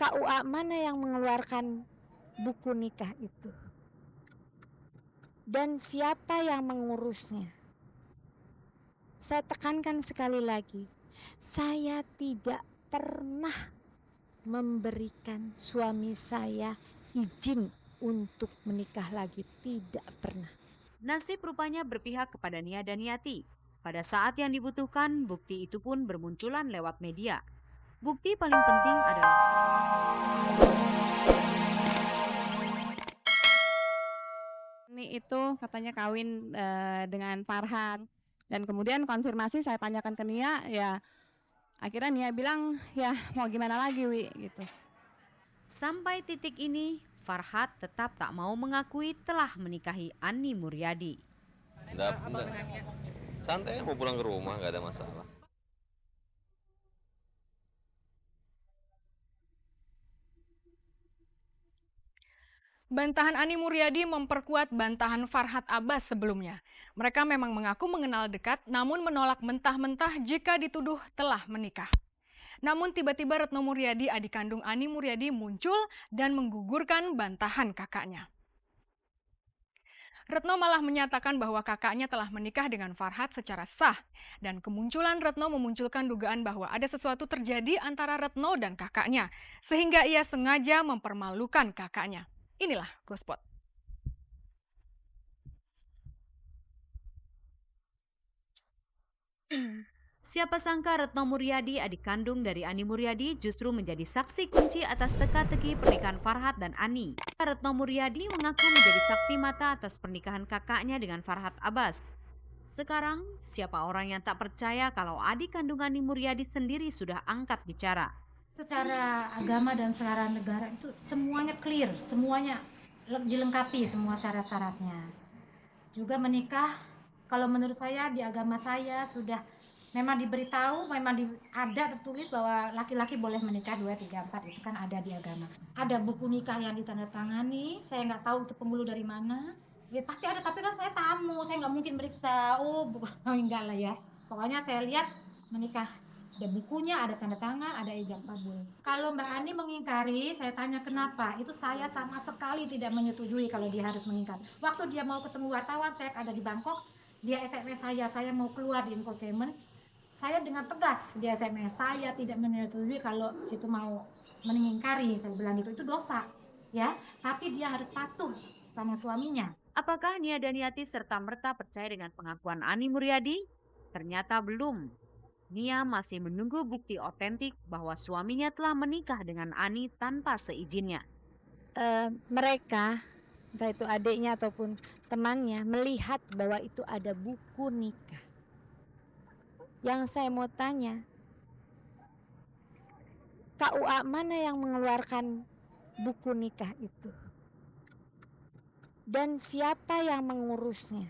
KUA mana yang mengeluarkan buku nikah itu? Dan siapa yang mengurusnya? Saya tekankan sekali lagi, saya tidak pernah memberikan suami saya izin untuk menikah lagi, tidak pernah. Nasib rupanya berpihak kepada Nia dan Yati. Pada saat yang dibutuhkan, bukti itu pun bermunculan lewat media. Bukti paling penting adalah Ini itu katanya kawin dengan Farhan. Dan kemudian konfirmasi saya tanyakan ke Nia, ya akhirnya Nia bilang, ya mau gimana lagi Wi gitu. sampai titik ini, Farhat tetap tak mau mengakui telah menikahi Ani Muryadi. Enggak. Santai mau pulang ke rumah, nggak ada masalah. Bantahan Ani Muryadi memperkuat bantahan Farhat Abbas sebelumnya. Mereka memang mengaku mengenal dekat, namun menolak mentah-mentah jika dituduh telah menikah. Namun tiba-tiba Retno Muryadi, adik kandung Ani Muryadi, muncul dan menggugurkan bantahan kakaknya. Retno malah menyatakan bahwa kakaknya telah menikah dengan Farhat secara sah. Dan kemunculan Retno memunculkan dugaan bahwa ada sesuatu terjadi antara Retno dan kakaknya, sehingga ia sengaja mempermalukan kakaknya. Inilah Gospot. Siapa sangka Retno Muryadi, adik kandung dari Ani Muryadi, justru menjadi saksi kunci atas teka-teki pernikahan Farhat dan Ani. Retno Muryadi mengaku menjadi saksi mata atas pernikahan kakaknya dengan Farhat Abbas. Sekarang, siapa orang yang tak percaya kalau adik kandung Ani Muryadi sendiri sudah angkat bicara? Secara agama dan secara negara itu semuanya clear, semuanya dilengkapi semua syarat-syaratnya. Juga menikah, kalau menurut saya di agama saya sudah memang diberitahu, ada tertulis bahwa laki-laki boleh menikah 2, 3, 4, itu kan ada di agama. Ada buku nikah yang ditandatangani, saya nggak tahu itu penghulu dari mana. Ya, pasti ada, tapi kan saya tamu, saya nggak mungkin meriksa, bukan, enggak lah ya. Pokoknya saya lihat menikah. Ada bukunya, ada tanda tangan, ada ijab kabul. Kalau Mbak Ani mengingkari, saya tanya kenapa? Itu saya sama sekali tidak menyetujui kalau dia harus mengingkari. Waktu dia mau ketemu wartawan, saya ada di Bangkok, dia SMS saya mau keluar di infotainment. Saya dengan tegas di SMS, saya tidak menyetujui kalau situ mau mengingkari. Saya bilang itu dosa, ya. Tapi dia harus patuh sama suaminya. Apakah Nia dan Yati serta-merta percaya dengan pengakuan Ani Muryadi? Ternyata belum. Nia masih menunggu bukti otentik bahwa suaminya telah menikah dengan Ani tanpa seizinnya. Mereka, entah itu adiknya ataupun temannya, melihat bahwa itu ada buku nikah. Yang saya mau tanya, KUA mana yang mengeluarkan buku nikah itu? Dan siapa yang mengurusnya?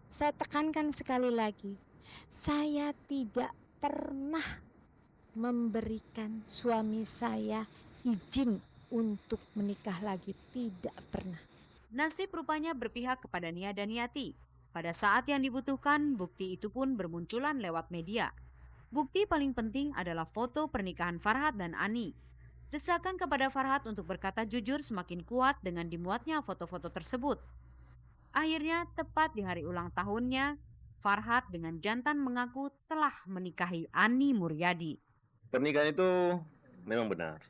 Saya tekankan sekali lagi, saya tidak pernah memberikan suami saya izin untuk menikah lagi, tidak pernah. Nasib rupanya berpihak kepada Nia dan Yati. Pada saat yang dibutuhkan, bukti itu pun bermunculan lewat media. Bukti paling penting adalah foto pernikahan Farhat dan Ani. Desakan kepada Farhat untuk berkata jujur semakin kuat dengan dimuatnya foto-foto tersebut. Akhirnya, tepat di hari ulang tahunnya, Farhat dengan jantan mengaku telah menikahi Ani Muryadi. Pernikahan itu memang benar.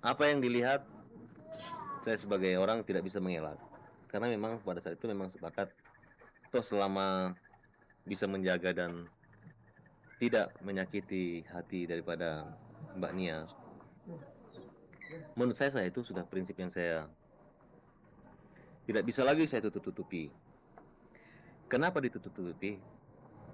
Apa yang dilihat, saya sebagai orang tidak bisa mengelak. Karena memang pada saat itu memang sepakat, toh selama bisa menjaga dan tidak menyakiti hati daripada Mbak Nia, menurut saya itu sudah prinsip yang saya tidak bisa lagi saya tutup-tutupi. Kenapa ditutup-tutupi?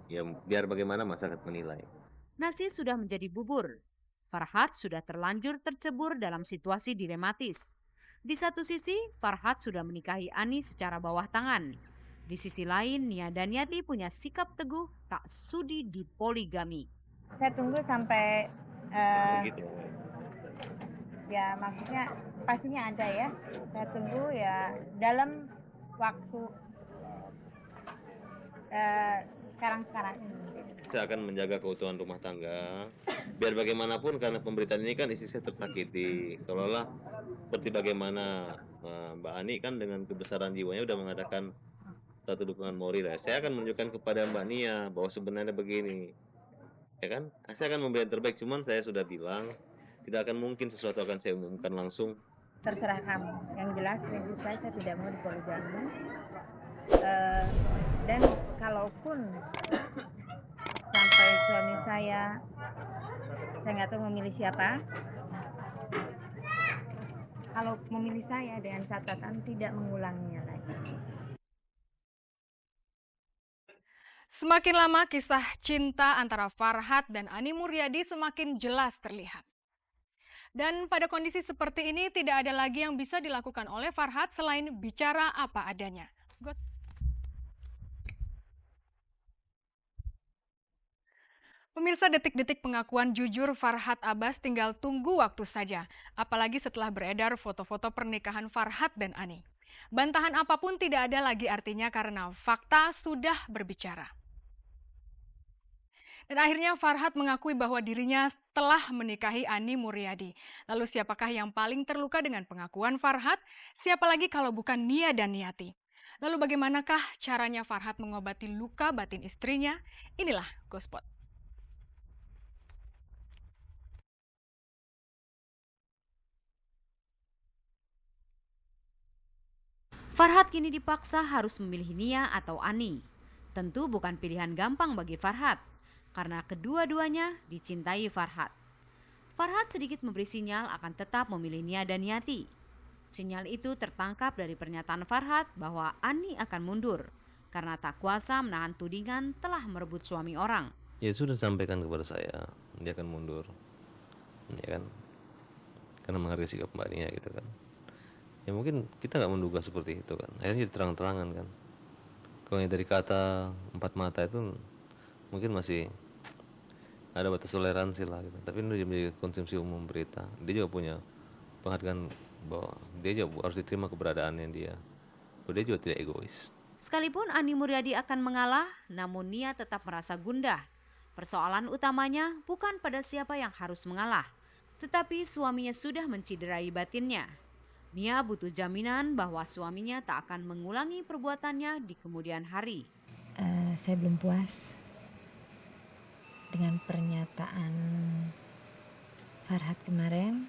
Ya biar bagaimana masyarakat menilai. Nasi sudah menjadi bubur. Farhat sudah terlanjur tercebur dalam situasi dilematis. Di satu sisi, Farhat sudah menikahi Ani secara bawah tangan. Di sisi lain, Nia dan Yati punya sikap teguh tak sudi dipoligami. Saya tunggu sampai Begitu. ya maksudnya pastinya ada ya. Saya tunggu ya dalam waktu sekarang ini. Saya akan menjaga keutuhan rumah tangga. Biar bagaimanapun karena pemberitaan ini kan istri saya tersakiti. Seolah-olah seperti bagaimana Mbak Ani kan dengan kebesaran jiwanya udah mengatakan satu dukungan moral. Saya akan menunjukkan kepada Mbak Nia bahwa sebenarnya begini. Ya kan? Saya akan memberi yang terbaik, cuman saya sudah bilang tidak akan mungkin sesuatu akan saya umumkan langsung. Terserah kamu. Yang jelas prinsip saya tidak mau dipoligami. Dan kalaupun sampai suami saya nggak tahu memilih siapa. Kalau memilih saya dengan catatan tidak mengulanginya lagi. Semakin lama kisah cinta antara Farhat dan Ani Muryadi semakin jelas terlihat. Dan pada kondisi seperti ini tidak ada lagi yang bisa dilakukan oleh Farhat selain bicara apa adanya. Pemirsa, detik-detik pengakuan jujur Farhat Abbas tinggal tunggu waktu saja. Apalagi setelah beredar foto-foto pernikahan Farhat dan Ani. Bantahan apapun tidak ada lagi artinya karena fakta sudah berbicara. Dan akhirnya Farhat mengakui bahwa dirinya telah menikahi Ani Muryadi. Lalu siapakah yang paling terluka dengan pengakuan Farhat? Siapa lagi kalau bukan Nia dan Niati? Lalu bagaimanakah caranya Farhat mengobati luka batin istrinya? Inilah Gospot. Farhat kini dipaksa harus memilih Nia atau Ani. Tentu bukan pilihan gampang bagi Farhat, karena kedua-duanya dicintai Farhat. Farhat sedikit memberi sinyal akan tetap memilih Nia dan Niati. Sinyal itu tertangkap dari pernyataan Farhat bahwa Ani akan mundur, karena tak kuasa menahan tudingan telah merebut suami orang. Ya sudah sampaikan kepada saya, dia akan mundur. Ya kan? Karena menghargai sikap Mbak Nia gitu kan. Ya mungkin kita nggak menduga seperti itu kan. Akhirnya jadi terang-terangan kan. Kalau yang dari kata empat mata itu mungkin masih ada batas toleransi lah gitu. Tapi ini menjadi konsumsi umum berita. Dia juga punya penghargaan bahwa dia juga harus diterima keberadaannya dia. Bahwa dia juga tidak egois. Sekalipun Ani Muryadi akan mengalah, namun Nia tetap merasa gundah. Persoalan utamanya bukan pada siapa yang harus mengalah, tetapi suaminya sudah menciderai batinnya. Nia butuh jaminan bahwa suaminya tak akan mengulangi perbuatannya di kemudian hari. Saya belum puas dengan pernyataan Farhat kemarin.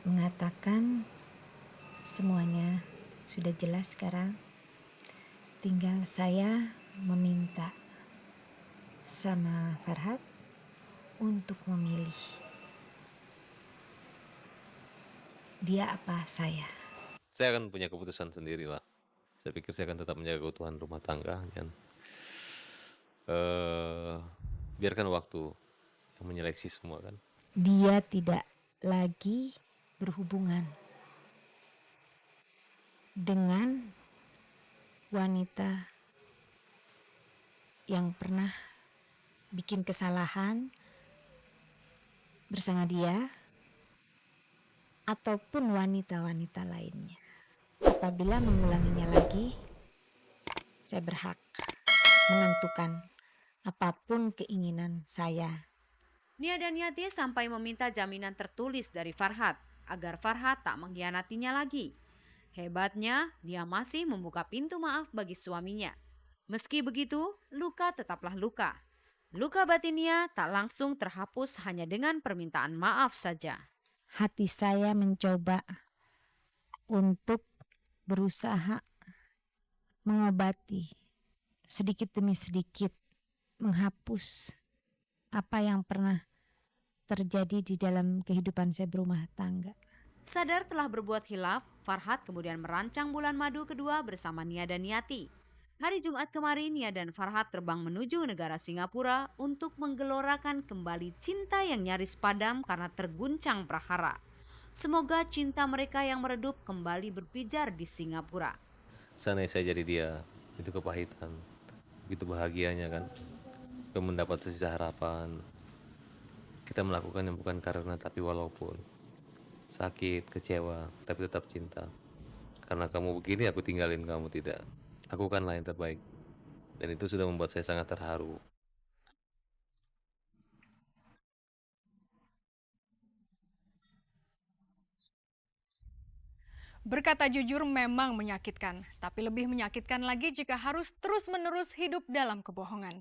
Mengatakan semuanya sudah jelas sekarang. Tinggal saya meminta sama Farhat untuk memilih. Dia apa saya? Saya akan punya keputusan sendiri lah. Saya pikir saya akan tetap menjaga keutuhan rumah tangga dan biarkan waktu yang menyeleksi semua kan. Dia tidak lagi berhubungan dengan wanita yang pernah bikin kesalahan bersama dia ataupun wanita-wanita lainnya. Apabila mengulanginya lagi, saya berhak menentukan apapun keinginan saya. Nia dan Niati sampai meminta jaminan tertulis dari Farhat agar Farhat tak mengkhianatinya lagi. Hebatnya, Nia masih membuka pintu maaf bagi suaminya. Meski begitu, luka tetaplah luka. Luka batin Nia tak langsung terhapus hanya dengan permintaan maaf saja. Hati saya mencoba untuk berusaha mengobati sedikit demi sedikit, menghapus apa yang pernah terjadi di dalam kehidupan saya berumah tangga. Sadar telah berbuat hilaf, Farhat kemudian merancang bulan madu kedua bersama Nia dan Niati. Hari Jumat kemarin, Nia dan Farhat terbang menuju negara Singapura untuk menggelorakan kembali cinta yang nyaris padam karena terguncang prahara. Semoga cinta mereka yang meredup kembali berpijar di Singapura. Seandainya saya jadi dia, itu kepahitan. Begitu bahagianya kan. Kita mendapat sisa harapan. Kita melakukannya bukan karena tapi walaupun. Sakit, kecewa, tapi tetap cinta. Karena kamu begini aku tinggalin kamu tidak. lakukanlah yang terbaik. Dan itu sudah membuat saya sangat terharu. Berkata jujur memang menyakitkan, tapi lebih menyakitkan lagi jika harus terus-menerus hidup dalam kebohongan.